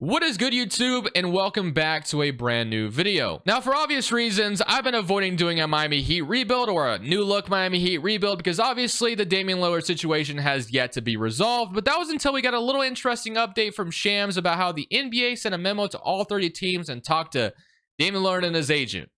What is good, YouTube, and welcome back to a brand new video. Now, for obvious reasons, I've been avoiding doing a Miami Heat rebuild or a new look Miami Heat rebuild because obviously the Damian Lillard situation has yet to be resolved, but that was until we got a little interesting update from Shams about how the NBA sent a memo to all 30 teams and talked to Damian Lillard and his agent.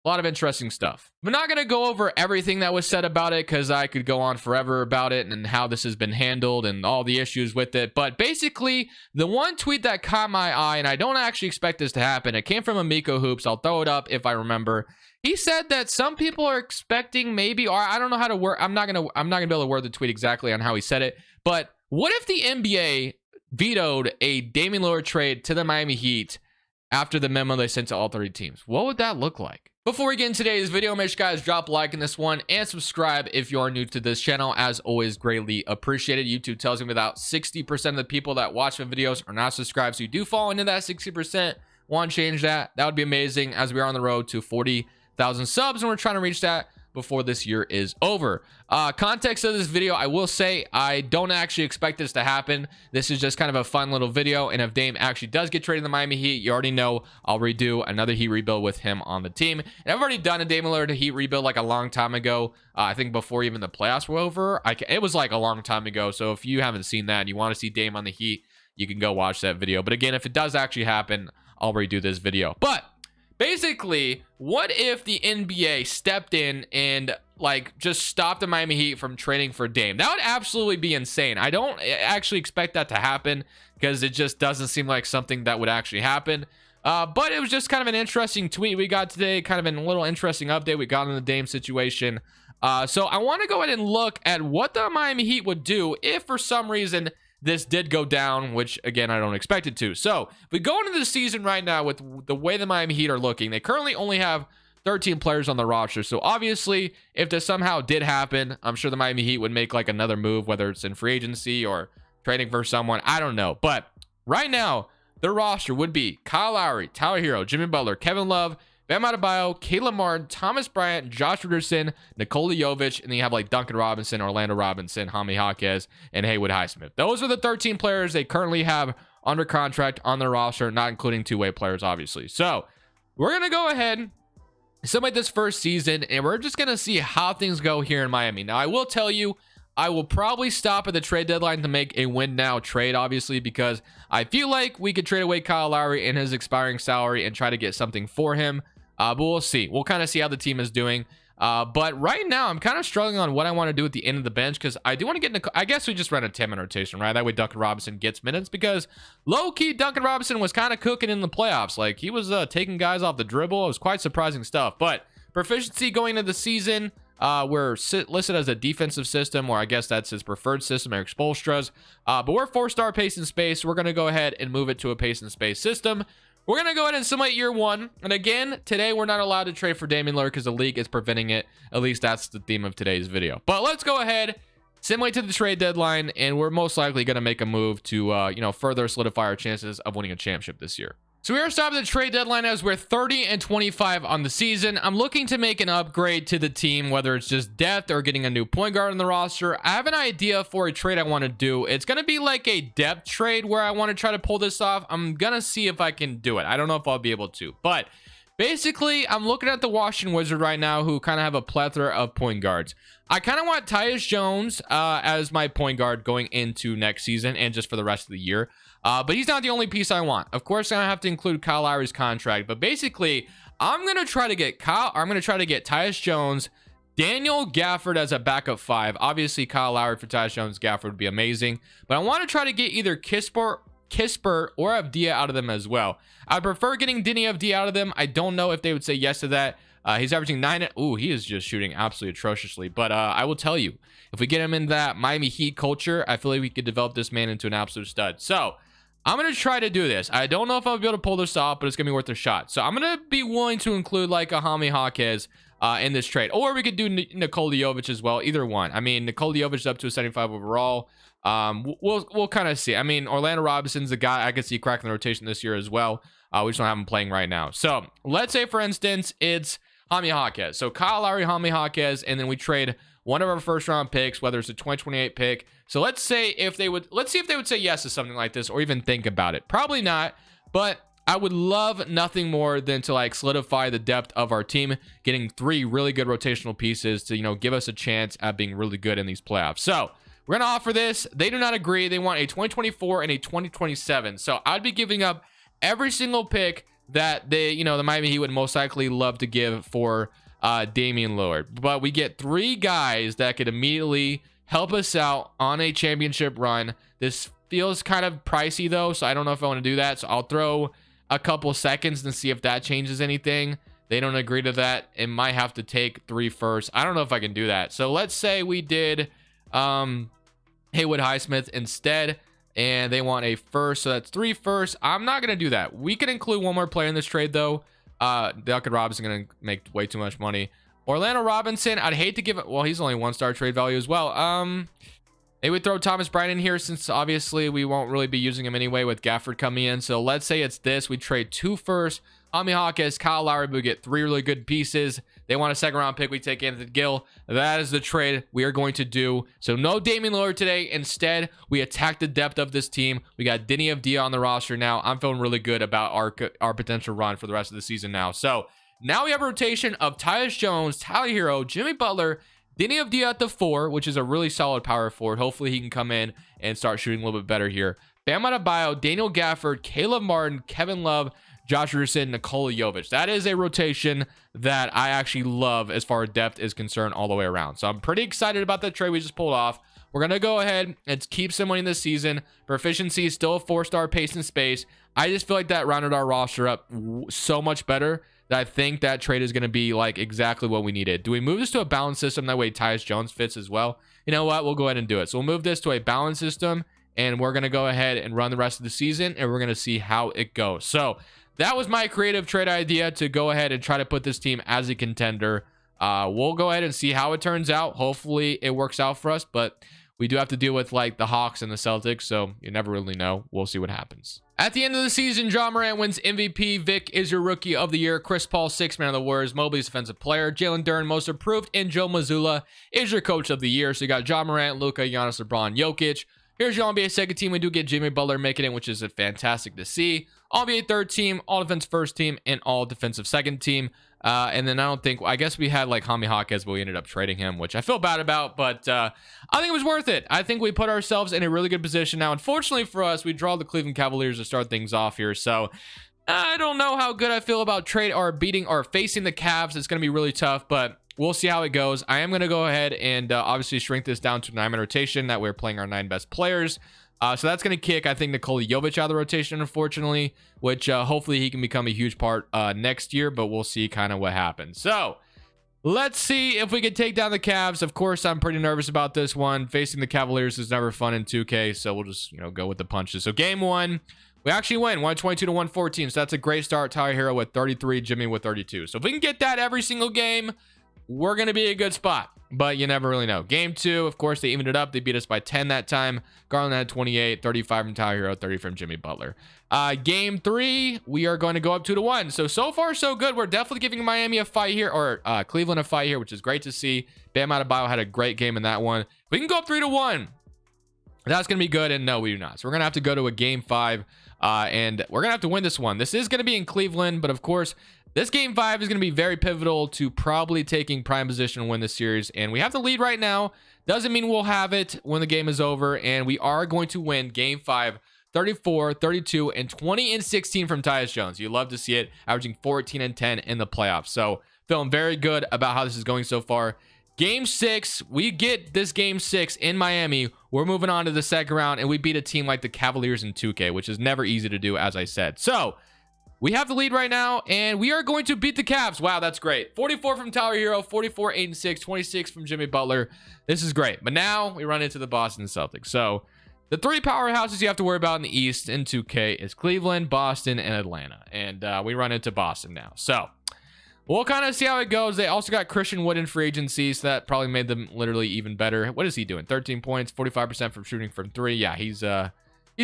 A lot of interesting stuff. I'm not going to go over everything that was said about it because I could go on forever about it and how this has been handled and all the issues with it. But basically, the one tweet that caught my eye, and I don't actually expect this to happen, it came from Amico Hoops. I'll throw it up if I remember. He said that some people are expecting maybe, or I don't know how to word, I'm not gonna be able to word the tweet exactly on how he said it. But what if the NBA vetoed a Damian Lillard trade to the Miami Heat after the memo they sent to all 30 teams? What would that look like? Before we get into today's video, make sure you guys drop a like in this one and subscribe if you are new to this channel. As always, greatly appreciated. YouTube tells me about 60% of the people that watch my videos are not subscribed, so you do fall into that 60%. Want to change that? That would be amazing, as we are on the road to 40,000 subs and we're trying to reach that before this year is over. Context of this video, I will say I don't actually expect this to happen. This is just kind of a fun little video, and if Dame actually does get traded to the Miami Heat, you already know I'll redo another Heat rebuild with him on the team. And I've already done a Dame Lillard Heat rebuild like a long time ago. I think before even the playoffs were over. It was like a long time ago, so if you haven't seen that and you want to see Dame on the Heat, you can go watch that video. But again, if it does actually happen, I'll redo this video. But basically, what if the NBA stepped in and like just stopped the Miami Heat from trading for Dame? That would absolutely be insane. I don't actually expect that to happen because it just doesn't seem like something that would actually happen. But it was just kind of an interesting tweet we got today, kind of a little interesting update we got on the Dame situation. So I want to go ahead and look at what the Miami Heat would do if for some reason this did go down, which again, I don't expect it to. So if we go into the season right now with the way the Miami Heat are looking, they currently only have 13 players on the roster. So obviously, if this somehow did happen, I'm sure the Miami Heat would make like another move, whether it's in free agency or trading for someone. I don't know. But right now, their roster would be Kyle Lowry, Tyler Hero, Jimmy Butler, Kevin Love, Bam Adebayo, Caleb Martin, Thomas Bryant, Josh Richardson, Nikola Jovic, and then you have like Duncan Robinson, Orlando Robinson, Jaime Jaquez, and Haywood Highsmith. Those are the 13 players they currently have under contract on their roster, not including two-way players, obviously. So we're going to go ahead, summate this first season, and we're just going to see how things go here in Miami. Now, I will tell you, I will probably stop at the trade deadline to make a win now trade, obviously, because I feel like we could trade away Kyle Lowry and his expiring salary and try to get something for him. But we'll see. We'll kind of see how the team is doing. But right now, I'm kind of struggling on what I want to do at the end of the bench because I do want to get I guess we just run a 10-man rotation, right? That way Duncan Robinson gets minutes because low-key Duncan Robinson was kind of cooking in the playoffs. Like, he was taking guys off the dribble. It was quite surprising stuff. But proficiency going into the season, we're listed as a defensive system, or I guess that's his preferred system, Eric Spoelstra's. But we're 4-star pace and space. We're going to go ahead and move it to a pace and space system. We're going to go ahead and simulate year one. And again, today we're not allowed to trade for Damian Lillard because the league is preventing it. At least that's the theme of today's video. But let's go ahead, simulate to the trade deadline, and we're most likely going to make a move to, further solidify our chances of winning a championship this year. So we are stopping the trade deadline as we're 30-25 on the season. I'm looking to make an upgrade to the team, whether it's just depth or getting a new point guard on the roster. I have an idea for a trade I want to do. It's going to be like a depth trade where I want to try to pull this off. I'm going to see if I can do it. I don't know if I'll be able to, but basically, I'm looking at the Washington Wizards right now, who kind of have a plethora of point guards. I kind of want Tyus Jones as my point guard going into next season and just for the rest of the year. But he's not the only piece I want. Of course, I have to include Kyle Lowry's contract. But basically, I'm going to try to get Tyus Jones, Daniel Gafford as a backup 5. Obviously, Kyle Lowry for Tyus Jones, Gafford would be amazing. But I want to try to get either Kispert or Avdia out of them as well. I prefer getting Denny Avdia out of them. I don't know if they would say yes to that. He's averaging 9. Ooh, he is just shooting absolutely atrociously. But I will tell you, if we get him in that Miami Heat culture, I feel like we could develop this man into an absolute stud. So I'm going to try to do this. I don't know if I'll be able to pull this off, but it's going to be worth a shot. So I'm going to be willing to include like a Jaime Jaquez in this trade. Or we could do Nikola Jovic as well. Either one. I mean, Nikola Jovic is up to a 75 overall. We'll kind of see. I mean, Orlando Robinson's the guy I could see cracking the rotation this year as well. We just don't have him playing right now. So let's say, for instance, it's Jaime Jaquez. So Kyle Lowry, Jaime Jaquez, and then we trade one of our first round picks, whether it's a 2028 pick. So let's see if they would say yes to something like this or even think about it. Probably not. but I would love nothing more than to like solidify the depth of our team, getting 3 really good rotational pieces to, you know, give us a chance at being really good in these playoffs. So we're going to offer this. They do not agree. They want a 2024 and a 2027. So I'd be giving up every single pick that they, you know, the Miami Heat would most likely love to give for Damian Lillard. But we get 3 guys that could immediately help us out on a championship run. This feels kind of pricey though, so I don't know if I want to do that. So I'll throw a couple seconds and see if that changes anything. They don't agree to that. It might have to take 3 first. I don't know if I can do that. So let's say we did Haywood Highsmith instead, and they want a first, so that's 3 first. I'm not gonna do that. We can include 1 more player in this trade though. Duncan Robinson gonna make way too much money. Orlando Robinson, I'd hate to give it, well, he's only 1-star trade value as well. Maybe we throw Thomas Bryant in here, since obviously we won't really be using him anyway with Gafford coming in. So let's say it's this. We trade 2 first. Jaime Jaquez, Kyle Lowry, we get 3 really good pieces. They want a 2nd round pick. We take Anthony Gill. That is the trade we are going to do. So no Damian Lillard today. Instead, we attack the depth of this team. We got Denny Avdia on the roster now. I'm feeling really good about our potential run for the rest of the season now. So now we have a rotation of Tyus Jones, Tyler Hero, Jimmy Butler, Denny Avdia at the 4, which is a really solid power forward. Hopefully he can come in and start shooting a little bit better here. Bam Adebayo, Daniel Gafford, Caleb Martin, Kevin Love, Josh Richardson, Nikola Jovic. That is a rotation that I actually love as far as depth is concerned all the way around. So I'm pretty excited about that trade we just pulled off. We're going to go ahead and keep some money this season. Proficiency is still a 4-star pace and space. I just feel like that rounded our roster up so much better that I think that trade is going to be like exactly what we needed. Do we move this to a balanced system? That way Tyus Jones fits as well. You know what? We'll go ahead and do it. So we'll move this to a balanced system, and we're going to go ahead and run the rest of the season, and we're going to see how it goes. So that was my creative trade idea, to go ahead and try to put this team as a contender. We'll go ahead and see how it turns out. Hopefully it works out for us, but we do have to deal with like the Hawks and the Celtics, so you never really know. We'll see what happens. At the end of the season, Ja Morant wins MVP. Vic is your Rookie of the Year. Chris Paul, 6th Man of the Warriors. Mobley's Defensive Player. Jalen Duren, Most Improved. And Joe Mazzulla is your Coach of the Year. So you got Ja Morant, Luka, Giannis, LeBron, Jokic. Here's your NBA second team. We do get Jimmy Butler making it, which is fantastic to see. All NBA third team, all defense first team, and all defensive second team. And then I guess we had like Jaime Jaquez, but we ended up trading him, which I feel bad about, but I think it was worth it. I think we put ourselves in a really good position now. Unfortunately for us, we draw the Cleveland Cavaliers to start things off here. So I don't know how good I feel about trade or beating or facing the Cavs. It's going to be really tough, but we'll see how it goes. I am going to go ahead and obviously shrink this down to 9-man rotation. That we're playing our 9 best players. So that's going to kick, I think, Nikola Jovic out of the rotation, unfortunately, which hopefully he can become a huge part next year, but we'll see kind of what happens. So let's see if we can take down the Cavs. Of course, I'm pretty nervous about this one. Facing the Cavaliers is never fun in 2K, so we'll just, go with the punches. So game 1, we actually win 122 to 114. So that's a great start. Tyler Hero with 33, Jimmy with 32. So if we can get that every single game, we're going to be a good spot, but you never really know. Game 2, of course, they evened it up. They beat us by 10 that time. Garland had 28, 35 from Tyler Hero, 30 from Jimmy Butler. Game 3, we are going to go up 2-1. So far, so good. We're definitely giving Miami a fight here, or Cleveland a fight here, which is great to see. Bam Adebayo had a great game in that one. We can go up 3-1. That's going to be good, and no, we do not. So we're going to have to go to a game 5, and we're going to have to win this one. This is going to be in Cleveland, but of course, this game 5 is going to be very pivotal to probably taking prime position and win this series. And we have the lead right now. Doesn't mean we'll have it when the game is over. And we are going to win game 5, 34, 32, and 20 and 16 from Tyus Jones. You love to see it, averaging 14 and 10 in the playoffs. So feeling very good about how this is going so far. Game 6, we get this game 6 in Miami. We're moving on to the second round, and we beat a team like the Cavaliers in 2K, which is never easy to do, as I said. So we have the lead right now, and we are going to beat the Cavs. Wow, that's great. 44 from Tyler Hero, 44, 8 and 6, 26 from Jimmy Butler. This is great. But now we run into the Boston Celtics. So the 3 powerhouses you have to worry about in the East in 2K is Cleveland, Boston, and Atlanta. And we run into Boston now. So we'll kind of see how it goes. They also got Christian Wood in free agency, so that probably made them literally even better. What is he doing? 13 points, 45% from shooting from 3. Yeah, he's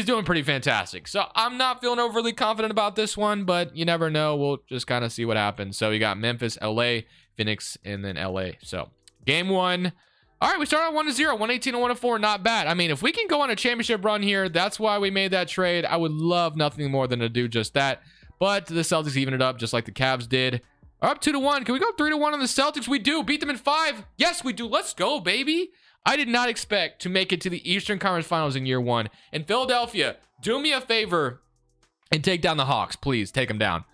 doing pretty fantastic. So I'm not feeling overly confident about this one, but you never know. We'll just kind of see what happens. So you got Memphis, LA, Phoenix, and then LA. So game 1, All right, we started on 1-0, 118 and 104. Not bad. I mean, if we can go on a championship run here, that's why we made that trade. I would love nothing more than to do just that. But the Celtics even it up just like the Cavs did. Are up 2-1. Can we go 3-1 on the Celtics? We do. Beat them in 5. Yes, we do. Let's go, baby. I did not expect to make it to the Eastern Conference Finals in year 1. And Philadelphia, do me a favor and take down the Hawks. Please, take them down.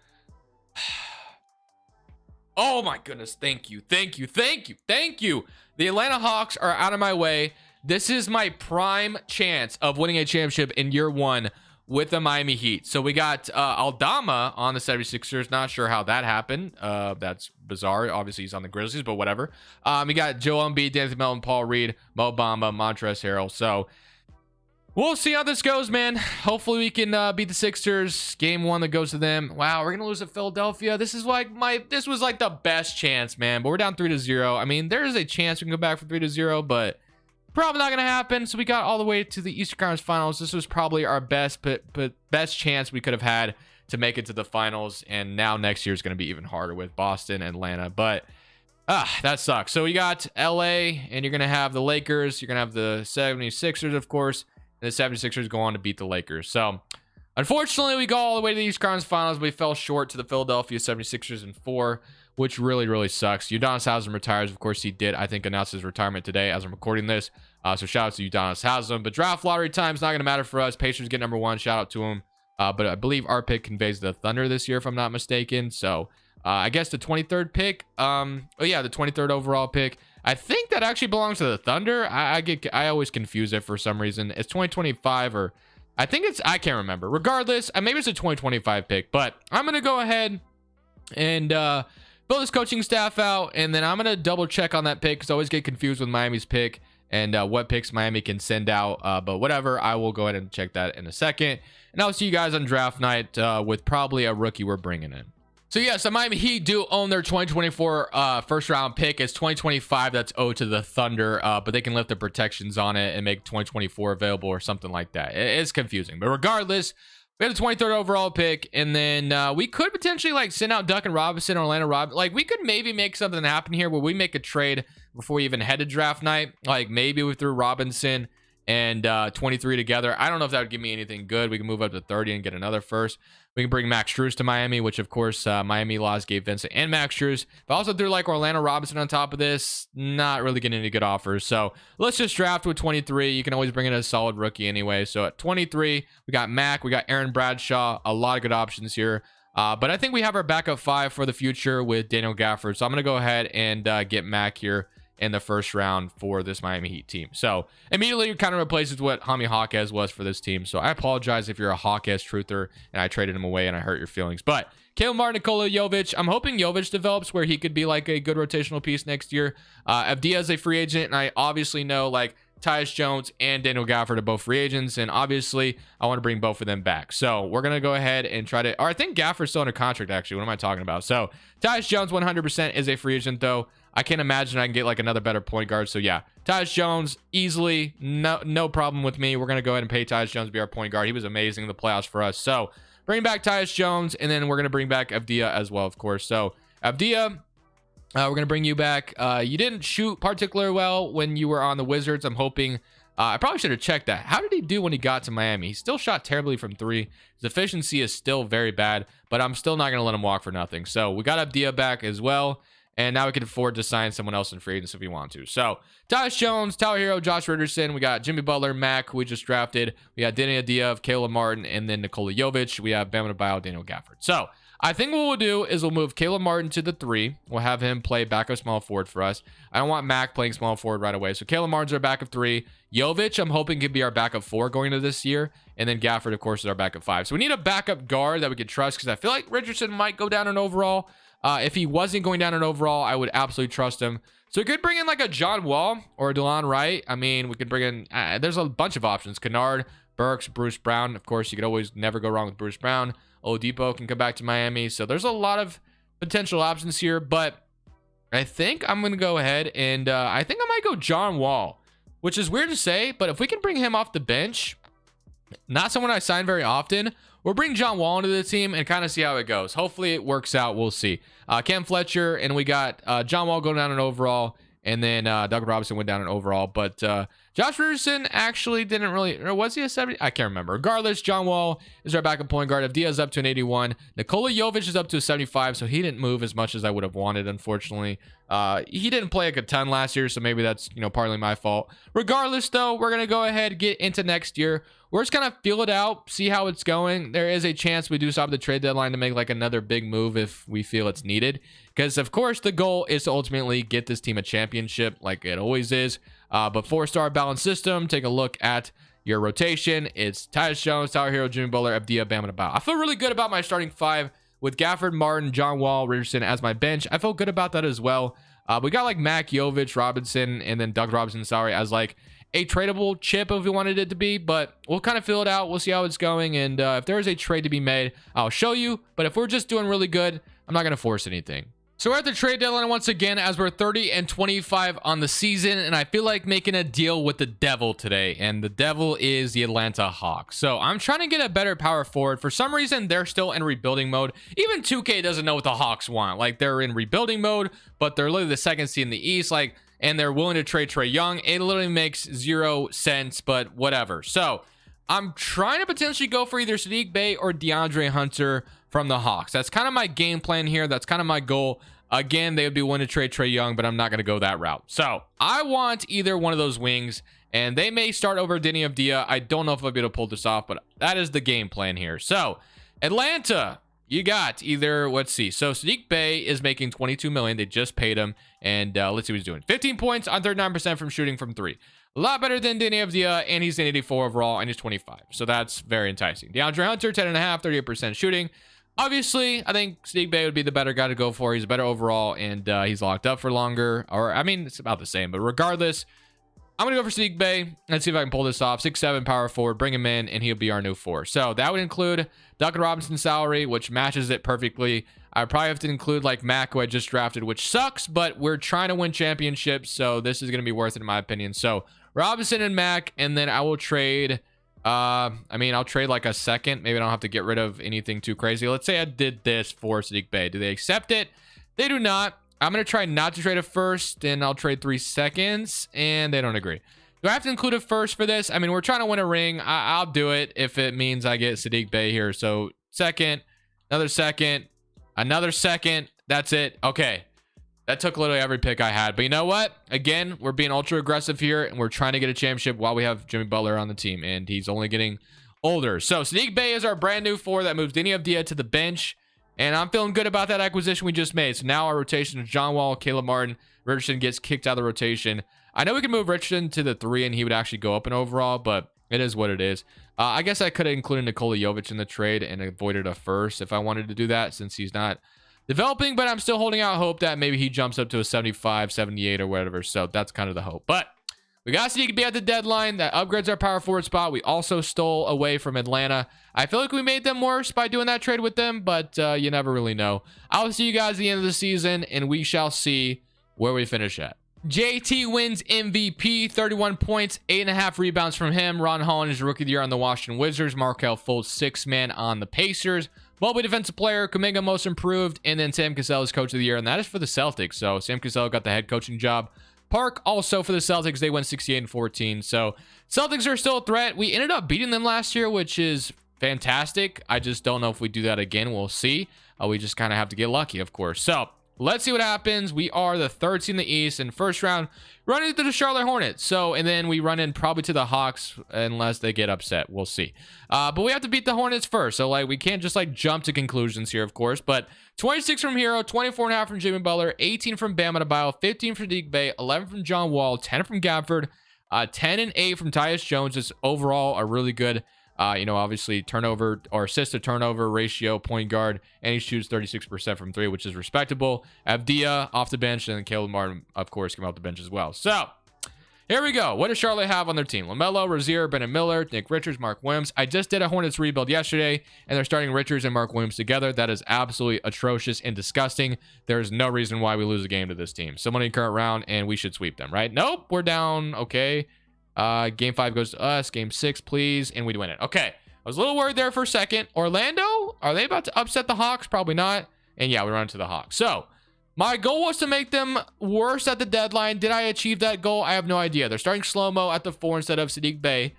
Oh, my goodness. Thank you. Thank you. Thank you. Thank you. The Atlanta Hawks are out of my way. This is my prime chance of winning a championship in year 1 with the Miami Heat. So we got Aldama on the 76ers. Not sure how that happened. That's bizarre. Obviously, he's on the Grizzlies, but whatever. We got Joel Embiid, D'Anthony Melton, Paul Reed, Mo Bamba, Montrezl Harrell. So we'll see how this goes, man. Hopefully we can beat the Sixers. Game 1 that goes to them. Wow, we're gonna lose to Philadelphia. This is like this was like the best chance, man. But we're down 3-0. I mean, there is a chance we can go back from 3-0, but probably not gonna happen. So we got all the way to the Eastern Conference Finals. This was probably our best chance we could have had to make it to the finals. And now next year is gonna be even harder with Boston and Atlanta. But that sucks. So you got LA, and you're gonna have the Lakers. You're gonna have the 76ers, of course. And the 76ers go on to beat the Lakers. So unfortunately, we go all the way to the Eastern Conference Finals. We fell short to the Philadelphia 76ers in 4. Which really, really sucks. Udonis Haslem retires. Of course, he did, I think, announce his retirement today as I'm recording this. So shout out to Udonis Haslem. But draft lottery time is not going to matter for us. Pacers get number 1. Shout out to him. But I believe our pick conveys the Thunder this year, if I'm not mistaken. So I guess the 23rd pick. Oh, yeah, the 23rd overall pick. I think that actually belongs to the Thunder. I always confuse it for some reason. It's 2025 or I think I can't remember. Regardless, maybe it's a 2025 pick. But I'm going to go ahead and fill this coaching staff out, and then I'm going to double check on that pick because I always get confused with Miami's pick and what picks Miami can send out. But whatever, I will go ahead and check that in a second. And I'll see you guys on draft night with probably a rookie we're bringing in. So yeah, so Miami Heat do own their 2024 first round pick. It's 2025 that's owed to the Thunder, but they can lift the protections on it and make 2024 available or something like that. It's confusing, but regardless, we had a 23rd overall pick, and then we could potentially like send out Duncan Robinson or Orlando Robinson. Like we could maybe make something happen here where we make a trade before we even head to draft night. Like maybe we threw Robinson and 23 together. I don't know if that would give me anything good. We can move up to 30 and get another first. We can bring Max Strus to Miami, which of course Miami lost Gabe Vincent and Max Strus. But also threw like Orlando Robinson on top of this. Not really getting any good offers. So let's just draft with 23. You can always bring in a solid rookie anyway. So at 23, we got Mac, we got Aaron Bradshaw. A lot of good options here. But I think we have our backup 5 for the future with Daniel Gafford. So I'm going to go ahead and get Mac here in the first round for this Miami Heat team. So immediately it kind of replaces what Jaime Jaquez was for this team. So I apologize if you're a Jaquez truther and I traded him away and I hurt your feelings. But Caleb Martin, Nikola Jovic, I'm hoping Jovic develops where he could be like a good rotational piece next year. Avdia is a free agent, and I obviously know like Tyus Jones and Daniel Gafford are both free agents, and obviously I want to bring both of them back. So we're going to go ahead and try to, or I think Gafford's still under contract actually. What am I talking about? So Tyus Jones 100% is a free agent though. I can't imagine I can get like another better point guard. So yeah, Tyus Jones easily, no problem with me. We're going to go ahead and pay Tyus Jones to be our point guard. He was amazing in the playoffs for us. So bring back Tyus Jones, and then we're going to bring back Avdia as well, of course. So Avdia, we're going to bring you back. You didn't shoot particularly well when you were on the Wizards. I'm hoping, I probably should have checked that. How did he do when he got to Miami? He still shot terribly from 3. His efficiency is still very bad, but I'm still not going to let him walk for nothing. So we got Avdia back as well. And now we can afford to sign someone else in free agency if we want to. So, Tyus Jones, Tyler Hero, Josh Richardson. We got Jimmy Butler, Mac, who we just drafted. We got Danny Avdia, Caleb Martin, and then Nikola Jovic. We have Bam Adebayo, Daniel Gafford. So, I think what we'll do is we'll move Caleb Martin to the 3. We'll have him play backup small forward for us. I don't want Mac playing small forward right away. So, Caleb Martin's our backup 3. Jovic, I'm hoping, could be our backup 4 going into this year. And then Gafford, of course, is our backup 5. So, we need a backup guard that we can trust because I feel like Richardson might go down in overall. If he wasn't going down in overall, I would absolutely trust him. So we could bring in like a John Wall or a DeLon Wright. I mean, we could bring in, there's a bunch of options. Kennard, Burks, Bruce Brown. Of course, you could always never go wrong with Bruce Brown. Oladipo can come back to Miami. So there's a lot of potential options here. But I think I'm going to go ahead and I think I might go John Wall, which is weird to say. But if we can bring him off the bench, not someone I sign very often, we'll bring John Wall into the team and kind of see how it goes. Hopefully it works out. We'll see. Cam Fletcher, and we got John Wall going down in overall, And then Doug Robinson went down in overall. But Josh Richardson actually didn't really, or was he a 70? I can't remember. Regardless, John Wall is our backup point guard. Avdia's up to an 81. Nikola Jovic is up to a 75, so he didn't move as much as I would have wanted, unfortunately. He didn't play like a ton last year, so maybe that's, partly my fault. Regardless, though, we're going to go ahead, get into next year. We're just going to feel it out, see how it's going. There is a chance we do stop the trade deadline to make like another big move if we feel it's needed. Because, of course, the goal is to ultimately get this team a championship like it always is. But 4-star balanced system, take a look at your rotation. It's Tyus Jones, Tyler Hero, Jimmy Butler, Avdia, Bam Adebayo. I feel really good about my starting 5 with Gafford, Martin, John Wall, Richardson as my bench. I feel good about that as well. We got like Mac, Jovic, Robinson, and then Doug Robinson, as like a tradable chip if we wanted it to be, but we'll kind of fill it out. We'll see how it's going, and if there is a trade to be made, I'll show you. But if we're just doing really good, I'm not going to force anything. So we're at the trade deadline once again, as we're 30-25 on the season, and I feel like making a deal with the devil today, and the devil is the Atlanta Hawks. So I'm trying to get a better power forward. For some reason, they're still in rebuilding mode. Even 2K doesn't know what the Hawks want. Like, they're in rebuilding mode, but they're literally the second seed in the East. Like, and they're willing to trade Trae Young. It literally makes 0 sense, but whatever. So I'm trying to potentially go for either Saddiq Bey or DeAndre Hunter from the Hawks. That's kind of my game plan here. That's kind of my goal. Again, they would be willing to trade Trae Young, but I'm not going to go that route. So I want either one of those wings, and they may start over Deni Avdia. I don't know if I'll be able to pull this off, but that is the game plan here. So Atlanta, you got either, let's see. So Saddiq Bey is making $22 million. They just paid him. And let's see what he's doing. 15 points on 39% from shooting from 3. A lot better than Deni Avdia, and he's an 84 overall, and he's 25. So that's very enticing. DeAndre Hunter, 10.5, 38% shooting. Obviously, I think Saddiq Bey would be the better guy to go for. He's better overall, and he's locked up for longer. Or, I mean, it's about the same. But regardless, I'm going to go for Saddiq Bey. Let's see if I can pull this off. 6'7", power forward. Bring him in, and he'll be our new 4. So that would include Duncan Robinson's salary, which matches it perfectly. I probably have to include like Mac, who I just drafted, which sucks, but we're trying to win championships, so this is going to be worth it in my opinion. So Robinson and Mac, and then I will trade, I'll trade like a second. Maybe I don't have to get rid of anything too crazy. Let's say I did this for Saddiq Bey. Do they accept it? They do not. I'm going to try not to trade a first, and I'll trade 3 seconds, and they don't agree. Do I have to include a first for this? I mean, we're trying to win a ring. I'll do it if it means I get Saddiq Bey here. So second, another second. Another second. That's it. Okay. That took literally every pick I had. But you know what? Again, we're being ultra aggressive here, and we're trying to get a championship while we have Jimmy Butler on the team, and he's only getting older. So Saddiq Bey is our brand new 4 that moves Deni Avdia to the bench, and I'm feeling good about that acquisition we just made. So now our rotation is John Wall, Caleb Martin. Richardson gets kicked out of the rotation. I know we can move Richardson to the 3, and he would actually go up in overall, but it is what it is. I guess I could have included Nikola Jovic in the trade and avoided a first if I wanted to do that, since he's not developing, but I'm still holding out hope that maybe he jumps up to a 75, 78 or whatever. So that's kind of the hope. But we got Saddiq Bey at the deadline. That upgrades our power forward spot. We also stole away from Atlanta. I feel like we made them worse by doing that trade with them, but you never really know. I'll see you guys at the end of the season, and we shall see where we finish at. JT wins MVP, 31 points, 8.5 rebounds from him. Ron Holland is Rookie of the Year on the Washington Wizards. Markelle Fultz, 6-man on the Pacers. Mobley Defensive Player, Kuminga Most Improved, and then Sam Cassell is Coach of the Year, and that is for the Celtics. So Sam Cassell got the head coaching job. Park also for the Celtics. They went 68-14. So Celtics are still a threat. We ended up beating them last year, which is fantastic. I just don't know if we do that again. We'll see. We just kind of have to get lucky, of course. So let's see what happens. We are the 3rd seed in the East, and first round, run into the Charlotte Hornets. So, and then we run in probably to the Hawks unless they get upset. We'll see. But we have to beat the Hornets first. So, like, we can't just, like, jump to conclusions here, of course. But 26 from Hero, 24.5 from Jimmy Butler, 18 from Bam Adebayo, 15 from Saddiq Bey, 11 from John Wall, 10 from Gafford, 10 and 8 from Tyus Jones. Is overall a really good obviously turnover or assist to turnover ratio point guard, and he shoots 36% from 3, which is respectable. Avdia off the bench, and then Caleb Martin, of course, came off the bench as well. So here we go. What does Charlotte have on their team? LaMelo, Rozier, Brendan Miller, Nick Richards, Mark Williams. I just did a Hornets rebuild yesterday, and they're starting Richards and Mark Williams together. That is absolutely atrocious and disgusting. There's no reason why we lose a game to this team. Someone in current round, and we should sweep them, right? Nope, we're down. Okay. Game 5 goes to us. Game 6, please, and we win it. Okay. I was a little worried there for a second. Orlando, are they about to upset the Hawks? Probably not. And yeah, we run into the Hawks. So My goal was to make them worse at the deadline. Did I achieve that goal? I have no idea. They're starting slow-mo at the 4 instead of Sadiq Bey.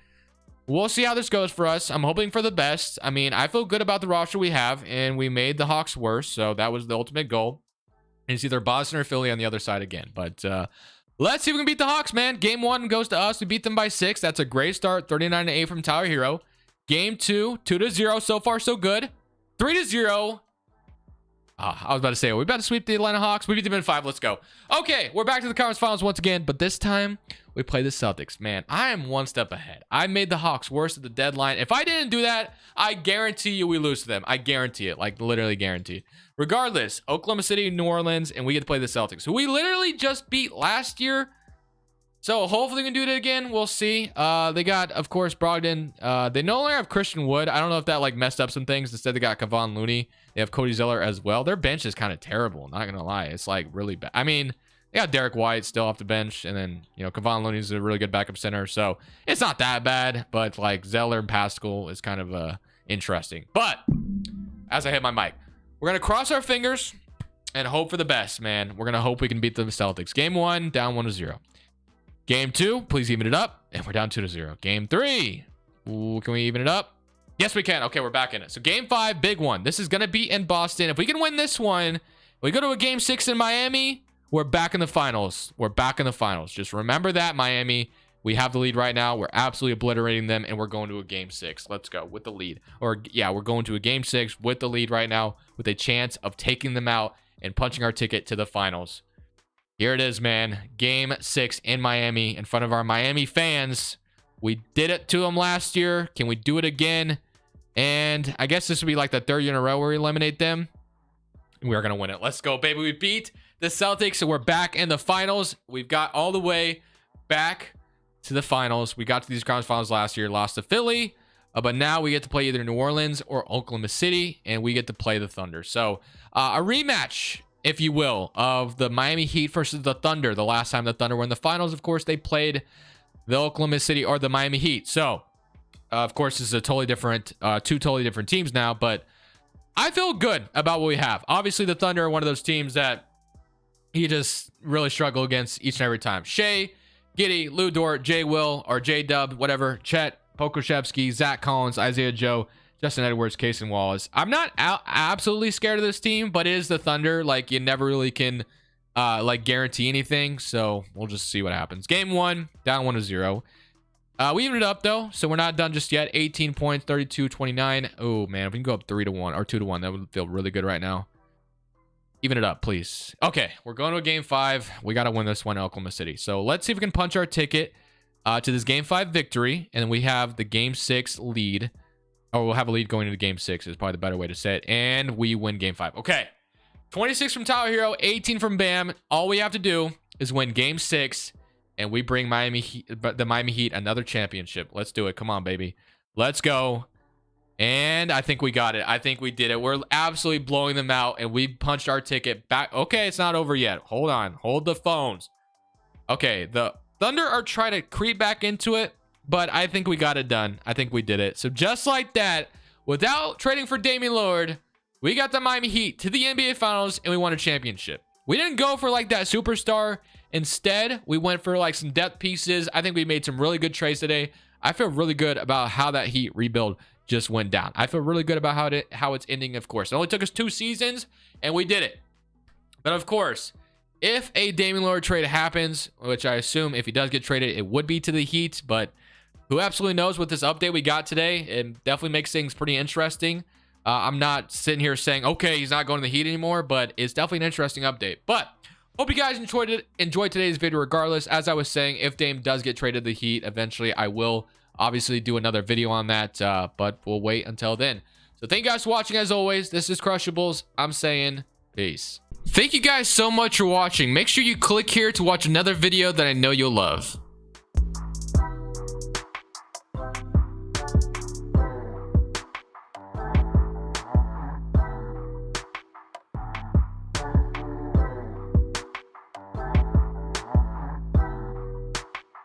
We'll see how this goes for us. I'm hoping for the best. I mean, I feel good about the roster we have, and we made the Hawks worse, so that was the ultimate goal. And it's either Boston or Philly on the other side again. But let's see if we can beat the Hawks, man. Game 1 goes to us. We beat them by 6. That's a great start. 39-8 from Tyler Hero. Game 2, 2-0. So far, so good. 3-0. I was about to say, are we about to sweep the Atlanta Hawks? We beat them in 5. Let's go. Okay, we're back to the conference finals once again, but this time we play the Celtics. Man, I am one step ahead. I made the Hawks worse at the deadline. If I didn't do that, I guarantee you we lose to them. I guarantee it, like literally guaranteed. Regardless, Oklahoma City, New Orleans, and we get to play the Celtics, who we literally just beat last year. So hopefully we can do it again. We'll see. They got, of course, Brogdon. They no longer have Christian Wood. I don't know if that like messed up some things. Instead, they got Kevon Looney. They have Cody Zeller as well. Their bench is kind of terrible. Not gonna lie, it's like really bad. I mean, they got Derek White still off the bench, and then Kevon Looney is a really good backup center. So it's not that bad. But like Zeller and Pascal is kind of interesting. But as I hit my mic, we're gonna cross our fingers and hope for the best, man. We're gonna hope we can beat the Celtics. Game 1, down 1-0. Game 2, please even it up. And we're down 2-0. Game 3. Ooh, can we even it up? Yes, we can. Okay, we're back in it. So game 5, big one. This is going to be in Boston. If we can win this one, we go to a game 6 in Miami, we're back in the finals. We're back in the finals. Just remember that, Miami. We have the lead right now. We're absolutely obliterating them, and we're going to a game 6. Let's go with the lead. Or, yeah, we're going to a game 6 with the lead right now with a chance of taking them out and punching our ticket to the finals. Here it is, man. Game 6 in Miami in front of our Miami fans. We did it to them last year. Can we do it again? And I guess this would be like the 3rd year in a row where we eliminate them. We are going to win it. Let's go, baby. We beat the Celtics, so we're back in the finals. We've got all the way back to the finals. We got to these conference finals last year, lost to Philly. But now we get to play either New Orleans or Oklahoma City, and we get to play the Thunder. So a rematch, if you will, of the Miami Heat versus the Thunder. The last time the Thunder were in the finals, of course, they played the Oklahoma City or the Miami Heat. So, of course, this is a totally different, two totally different teams now, but I feel good about what we have. Obviously, the Thunder are one of those teams that you just really struggle against each and every time. Shea, Giddey, Lou Dort, Jay Will, or J Dub, whatever, Chet, Pokusevski, Zach Collins, Isaiah Joe, Justin Edwards, Cason Wallace. I'm not absolutely scared of this team, but it is the Thunder. Like, you never really can like guarantee anything. So we'll just see what happens. Game 1, down 1-0. We evened it up though, so we're not done just yet. 18 points, 32-29. Oh man, if we can go up 3-1 or 2-1, that would feel really good right now. Even it up, please. Okay, we're going to a game 5. We got to win this one in Oklahoma City. So let's see if we can punch our ticket to this game 5 victory, and then we have the game 6 lead. Or we'll have a lead going into game 6 is probably the better way to say it. And we win game 5. Okay. 26 from Tyler Hero, 18 from Bam. All we have to do is win game 6, and we bring the Miami Heat another championship. Let's do it. Come on, baby. Let's go. And I think we got it. I think we did it. We're absolutely blowing them out, and we punched our ticket back. Okay, it's not over yet. Hold on. Hold the phones. Okay, the Thunder are trying to creep back into it, but I think we got it done. I think we did it. So just like that, without trading for Damian Lillard, we got the Miami Heat to the NBA Finals, and we won a championship. We didn't go for like that superstar. Instead, we went for like some depth pieces. I think we made some really good trades today. I feel really good about how that Heat rebuild just went down. I feel really good about how it's ending, of course. It only took us 2 seasons, and we did it. But of course, if a Damian Lillard trade happens, which I assume if he does get traded, it would be to the Heat, but who absolutely knows with this update we got today? It definitely makes things pretty interesting. I'm not sitting here saying, okay, he's not going to the Heat anymore, but it's definitely an interesting update. But hope you guys enjoyed today's video regardless. As I was saying, if Dame does get traded to the Heat, eventually I will obviously do another video on that, but we'll wait until then. So thank you guys for watching. As always, this is Crushables. I'm saying peace. Thank you guys so much for watching. Make sure you click here to watch another video that I know you'll love.